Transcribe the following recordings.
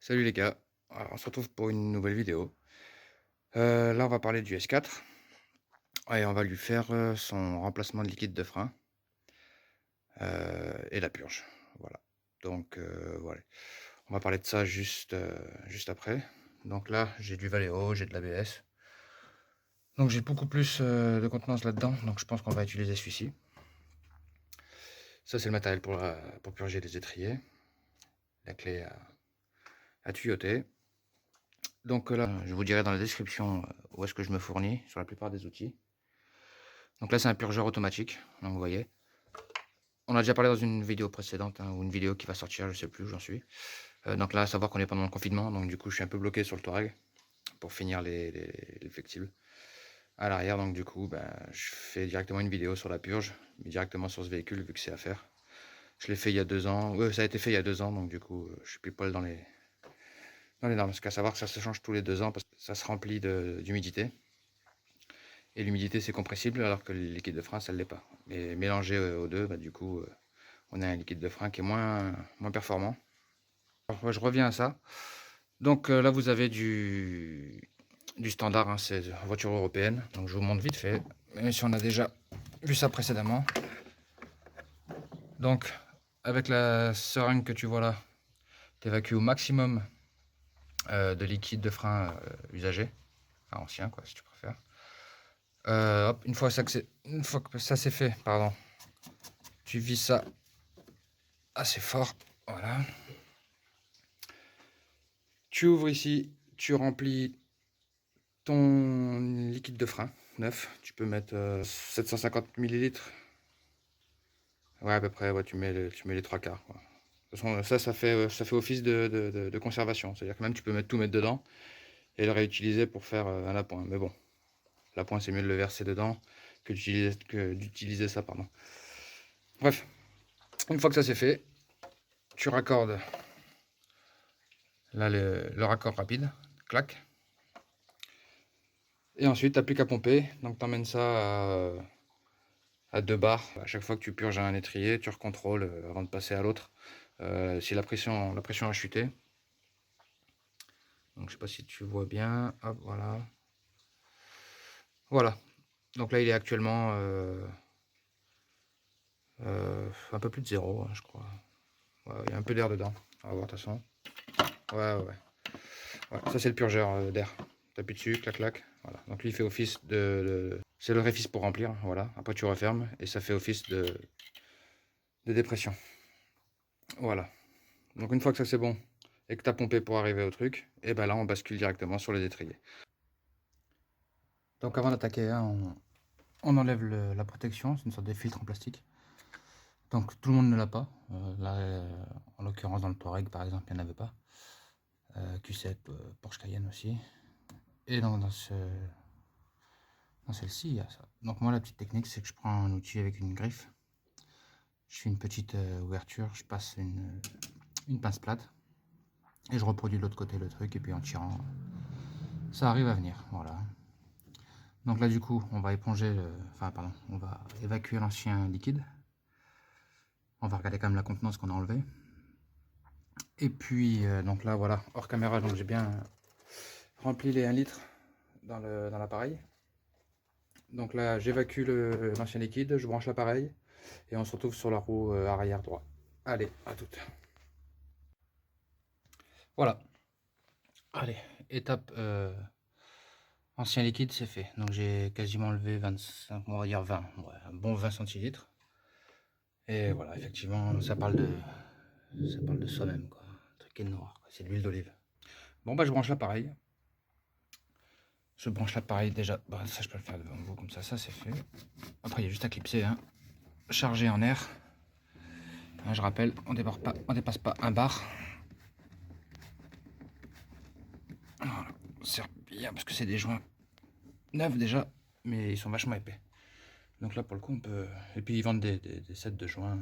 Salut les gars, alors on se retrouve pour une nouvelle vidéo. Là on va parler du S4 et on va lui faire son remplacement de liquide de frein et la purge. Voilà. Donc voilà. On va parler de ça juste après. Donc là j'ai du Valeo, j'ai de l'ABS. Donc j'ai beaucoup plus de contenance là-dedans, donc je pense qu'on va utiliser celui-ci. Ça c'est le matériel pour purger les étriers. La clé à tuyauter. Donc là, je vous dirai dans la description où est-ce que je me fournis sur la plupart des outils. Donc là, c'est un purgeur automatique. Donc vous voyez, on a déjà parlé dans une vidéo précédente, hein, ou une vidéo qui va sortir, je sais plus où j'en suis. Donc là, à savoir qu'on est pendant le confinement, donc du coup, je suis un peu bloqué sur le Touareg pour finir les flexibles à l'arrière. Donc du coup, ben, je fais directement une vidéo sur la purge, mais directement sur ce véhicule vu que c'est à faire. Je l'ai fait il y a 2 ans. Ça a été fait il y a 2 ans, donc du coup, je suis plus poil dans les normes. Parce qu'à savoir que ça se change tous les 2 ans parce que ça se remplit d'humidité. Et l'humidité c'est compressible alors que le liquide de frein ça ne l'est pas. Mais mélangé aux deux, bah, du coup on a un liquide de frein qui est moins performant. Alors, je reviens à ça. Donc là vous avez du standard, hein, c'est voiture européenne. Donc je vous montre vite fait, même si on a déjà vu ça précédemment. Donc avec la seringue que tu vois là, tu évacues au maximum de liquide de frein usagé, enfin ancien quoi si tu préfères. Hop, une fois que ça c'est fait, pardon, tu vis ça assez fort, voilà. Tu ouvres ici, tu remplis ton liquide de frein neuf. Tu peux mettre 750 millilitres. Ouais, à peu près, ouais, tu mets les trois quarts, quoi. De toute façon, ça fait office de conservation. C'est-à-dire que même tu peux tout mettre dedans et le réutiliser pour faire un appoint. Mais bon, l'appoint, c'est mieux de le verser dedans que d'utiliser ça, pardon. Bref, une fois que ça c'est fait, tu raccordes là le raccord rapide, clac. Et ensuite, tu n'as plus qu'à pomper. Donc, tu emmènes ça à 2 bars. À chaque fois que tu purges un étrier, tu recontrôles avant de passer à l'autre si la pression a chuté. Donc, je sais pas si tu vois bien. Hop, voilà. Voilà. Donc là, il est actuellement un peu plus de 0, hein, je crois. Ouais, il y a un peu d'air dedans. On va voir de toute façon. Ouais, ouais. Voilà, ça, c'est le purgeur d'air. Tu appuies dessus, clac, clac. Voilà. Donc, lui, il fait office c'est le réfis pour remplir. Voilà. Après, tu refermes et ça fait office de dépression. Voilà. Donc une fois que ça c'est bon et que tu as pompé pour arriver au truc, et ben là on bascule directement sur les étriers. Donc avant d'attaquer, hein, on enlève la protection, c'est une sorte de filtre en plastique. Donc tout le monde ne l'a pas. Là, en l'occurrence dans le Touareg par exemple, il n'y en avait pas. Q7, Porsche Cayenne aussi. Et dans celle-ci, il y a ça. Donc moi la petite technique c'est que je prends un outil avec une griffe. Je fais une petite ouverture, je passe une pince plate. Et je reproduis de l'autre côté le truc et puis en tirant, ça arrive à venir. Voilà. Donc là du coup on va éponger, on va évacuer l'ancien liquide. On va regarder quand même la contenance qu'on a enlevée. Et puis donc là voilà, hors caméra, donc j'ai bien rempli les 1 litre dans l'appareil. Donc là j'évacue l'ancien liquide, je branche l'appareil et on se retrouve sur la roue arrière droit. Allez, à toutes. Voilà. Allez, étape ancien liquide, c'est fait. Donc j'ai quasiment enlevé 25, on va dire 20, ouais, un bon 20 centilitres. Et voilà, effectivement, ça parle de soi-même, quoi. Un truc qui est noir, quoi. C'est de l'huile d'olive. Bon, bah, je branche l'appareil. Je branche l'appareil déjà. Bah, ça, je peux le faire devant vous, comme ça, c'est fait. Après, il y a juste à clipser, hein. Charger en air. Hein, je rappelle, on dépasse pas 1 bar. Voilà, on serre bien, parce que c'est des joints neufs déjà, mais ils sont vachement épais. Donc là, pour le coup, on peut. Et puis, ils vendent des sets de joints.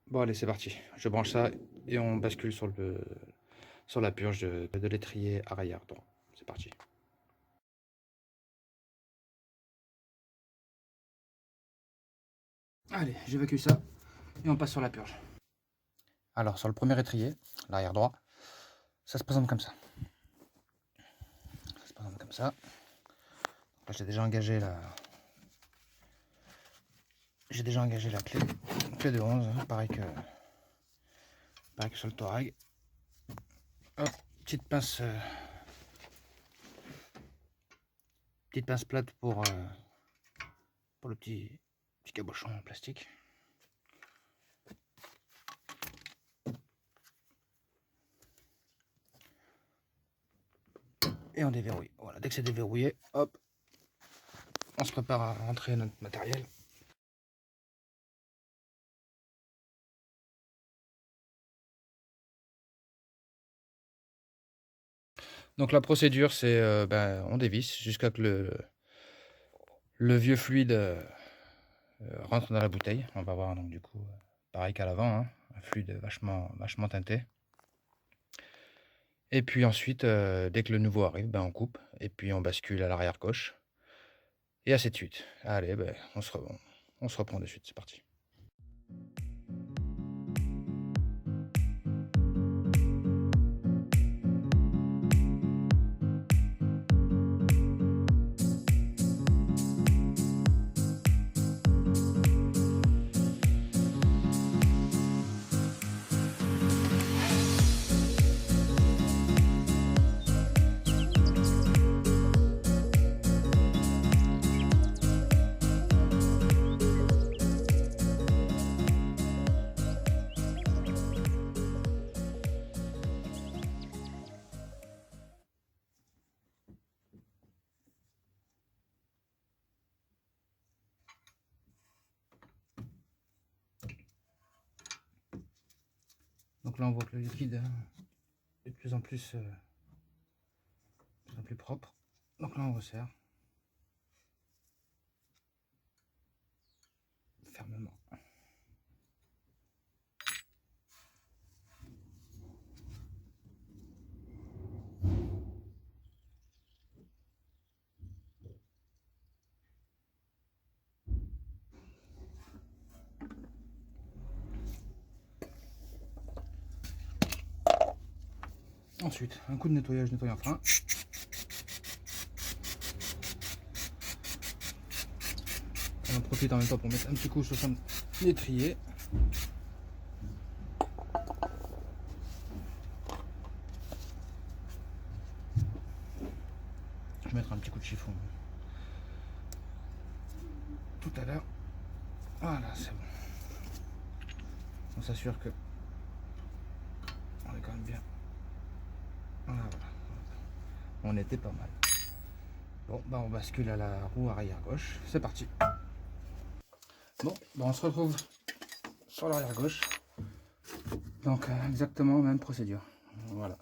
Bon, allez, c'est parti. Je branche ça et on bascule sur la purge de l'étrier arrière droit. C'est parti. Allez, j'évacue ça et on passe sur la purge. Alors, sur le premier étrier, l'arrière droit, Ça se présente comme ça. Ça se présente comme ça. Là, j'ai déjà engagé la clé de 11, hein, pareil que sur le Touareg. Hop, petite pince plate pour le petit cabochon en plastique. Et on déverrouille. Voilà, dès que c'est déverrouillé, hop, on se prépare à rentrer notre matériel. Donc la procédure, c'est on dévisse jusqu'à que le vieux fluide rentre dans la bouteille. On va voir donc du coup, pareil qu'à l'avant, hein, un fluide vachement teinté. Et puis ensuite, dès que le nouveau arrive, on coupe et puis on bascule à l'arrière gauche. Et ainsi de suite. Allez, on se reprend de suite, c'est parti. Donc là, on voit que le liquide est de plus en plus propre. Donc là, on resserre fermement. Ensuite, un coup de nettoyant fin. On en profite en même temps pour mettre un petit coup sur son étrier. Je vais mettre un petit coup de chiffon tout à l'heure. Voilà, c'est bon. On s'assure que on est quand même bien. Voilà. On était pas mal. Bon, on bascule à la roue arrière gauche. C'est parti. Bon, on se retrouve sur l'arrière gauche. Donc exactement même procédure. Voilà.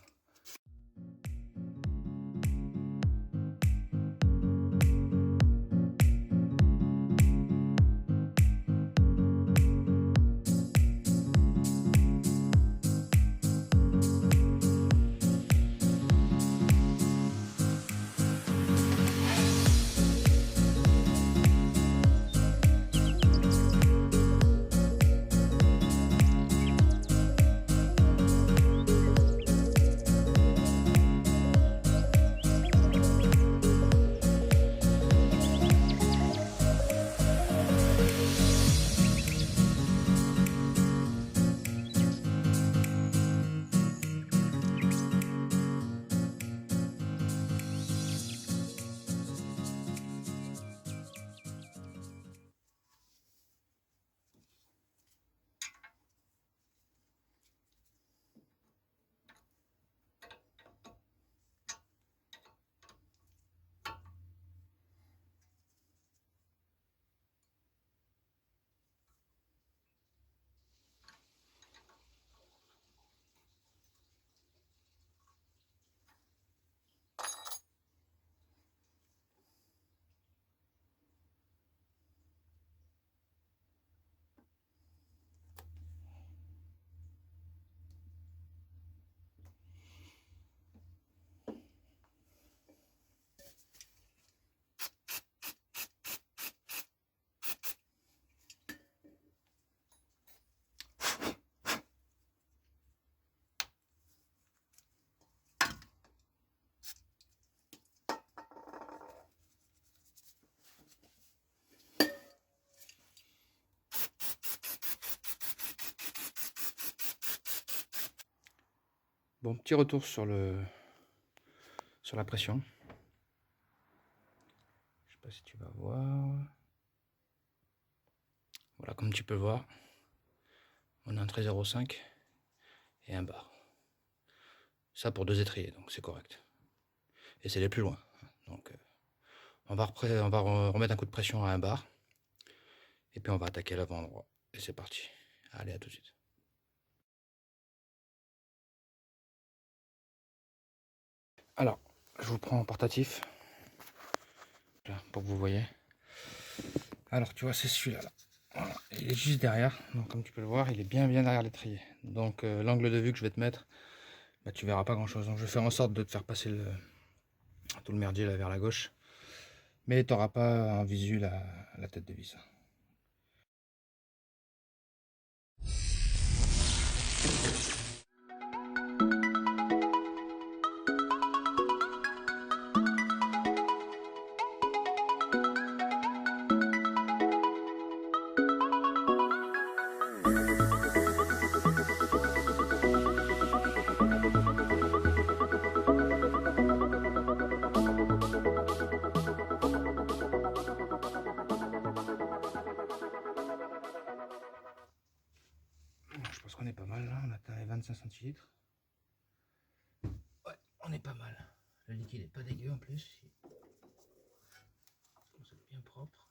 Bon, petit retour sur la pression. Je sais pas si tu vas voir. Voilà, comme tu peux voir, on a un 13,05 et un bar. Ça pour 2 étriers, donc c'est correct. Et c'est les plus loin. Donc on va remettre un coup de pression à un bar. Et puis on va attaquer l'avant-endroit. Et c'est parti. Allez, à tout de suite. Alors, je vous prends en portatif. Là, pour que vous voyez. Alors, tu vois, c'est celui-là. Là. Voilà. Il est juste derrière. Donc, comme tu peux le voir, il est bien derrière l'étrier. Donc, l'angle de vue que je vais te mettre, bah, tu verras pas grand-chose. Donc, je vais faire en sorte de te faire passer tout le merdier là vers la gauche. Mais tu n'auras pas en visu la tête de vis. Je pense qu'on est pas mal là. On atteint les 25 centilitres. Ouais, on est pas mal. Le liquide est pas dégueu en plus. C'est bien propre.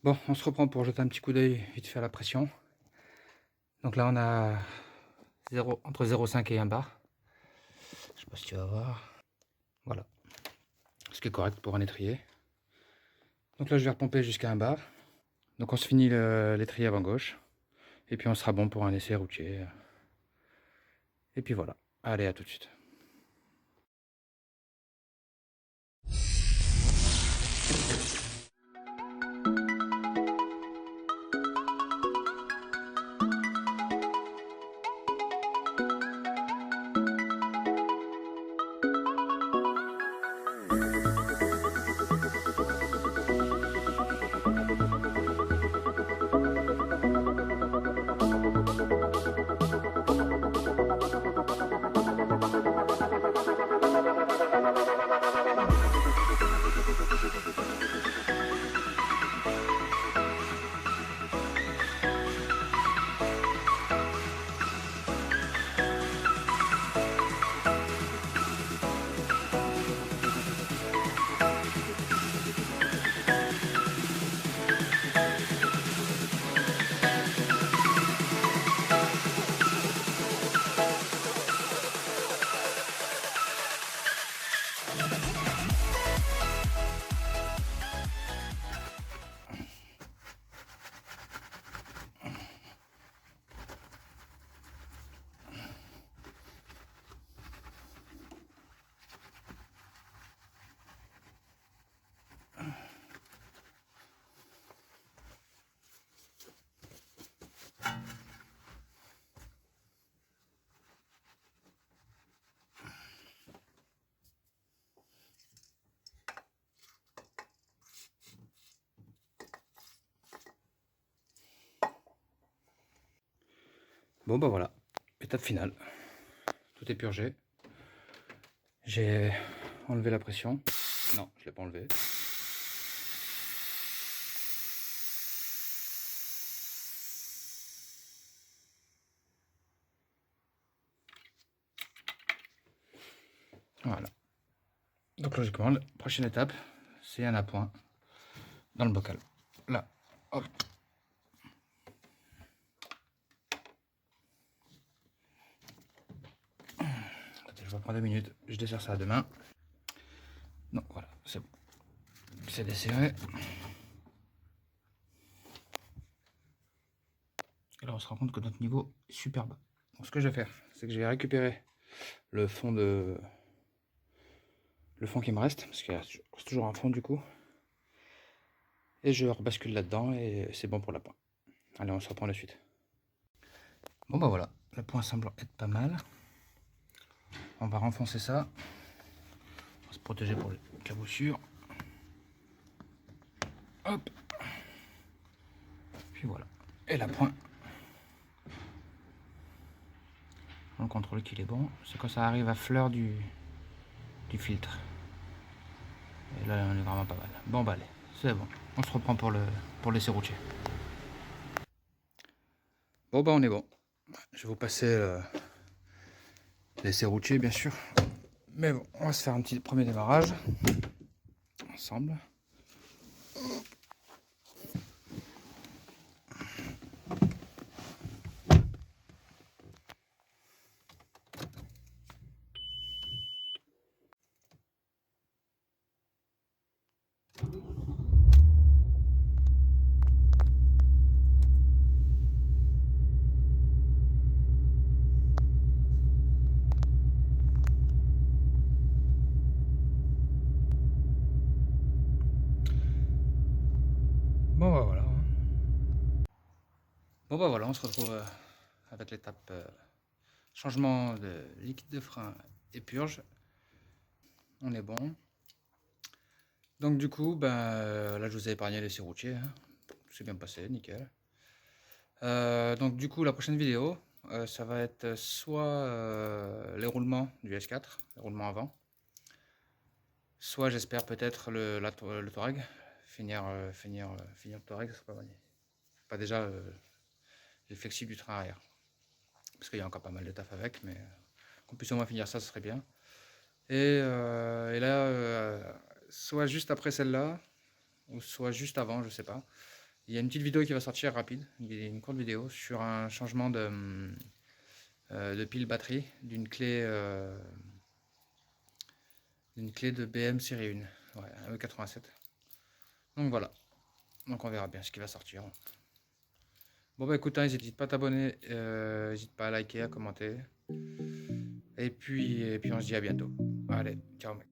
Bon, on se reprend pour jeter un petit coup d'œil vite fait à la pression. Donc là, on a entre 0,5 et 1 bar. Je sais pas si tu vas voir. Voilà. Ce qui est correct pour un étrier. Donc là, je vais repomper jusqu'à 1 bar. Donc on se finit l'étrier avant gauche. Et puis on sera bon pour un essai routier. Et puis voilà. Allez, à tout de suite. Bon bah voilà. Étape finale. Tout est purgé. J'ai enlevé la pression. Non, je ne l'ai pas enlevé. Voilà. Donc logiquement, la prochaine étape, c'est un appoint dans le bocal. Là, hop. Attends, je vais prendre 2 minutes, je desserre ça demain. Non, voilà, c'est bon. C'est desserré. Et là, on se rend compte que notre niveau est super bas. Donc, ce que je vais faire, c'est que je vais récupérer le fond qui me reste, parce qu'il reste toujours un fond du coup. Et je rebascule là-dedans et c'est bon pour la pointe. Allez, on se reprend la suite. Bon bah voilà, la pointe semble être pas mal. On va renfoncer ça. On va se protéger pour les cabossures. Hop. Puis voilà. Et la pointe. On contrôle qu'il est bon. C'est quand ça arrive à fleur du filtre. Et là, on est vraiment pas mal. Bon bah allez, c'est bon. On se reprend pour les serroutiers. Bon bah on est bon. Je vais vous passer les serroutiers bien sûr. Mais bon, on va se faire un petit premier démarrage. Ensemble. Bon bah voilà. Bon bah voilà, on se retrouve avec l'étape changement de liquide de frein et purge. On est bon. Donc du coup, là je vous ai épargné les serroutiers. Hein. C'est bien passé, nickel. Donc du coup, la prochaine vidéo, ça va être soit les roulements du S4, les roulements avant, soit j'espère peut-être le Touareg, finir le Touareg, ça serait pas mal. Pas déjà les flexibles du train arrière, parce qu'il y a encore pas mal de taf avec, mais qu'on puisse au moins finir ça, ce serait bien. Et là, soit juste après celle-là, ou soit juste avant, je sais pas. Il y a une petite vidéo qui va sortir rapide, une courte vidéo sur un changement de pile batterie d'une clé de BM série 1, ouais, un E87. Donc voilà, donc on verra bien ce qui va sortir. Bon bah écoute, n'hésite pas à t'abonner, n'hésite pas à liker, à commenter. Et puis on se dit à bientôt. Allez, ciao mec.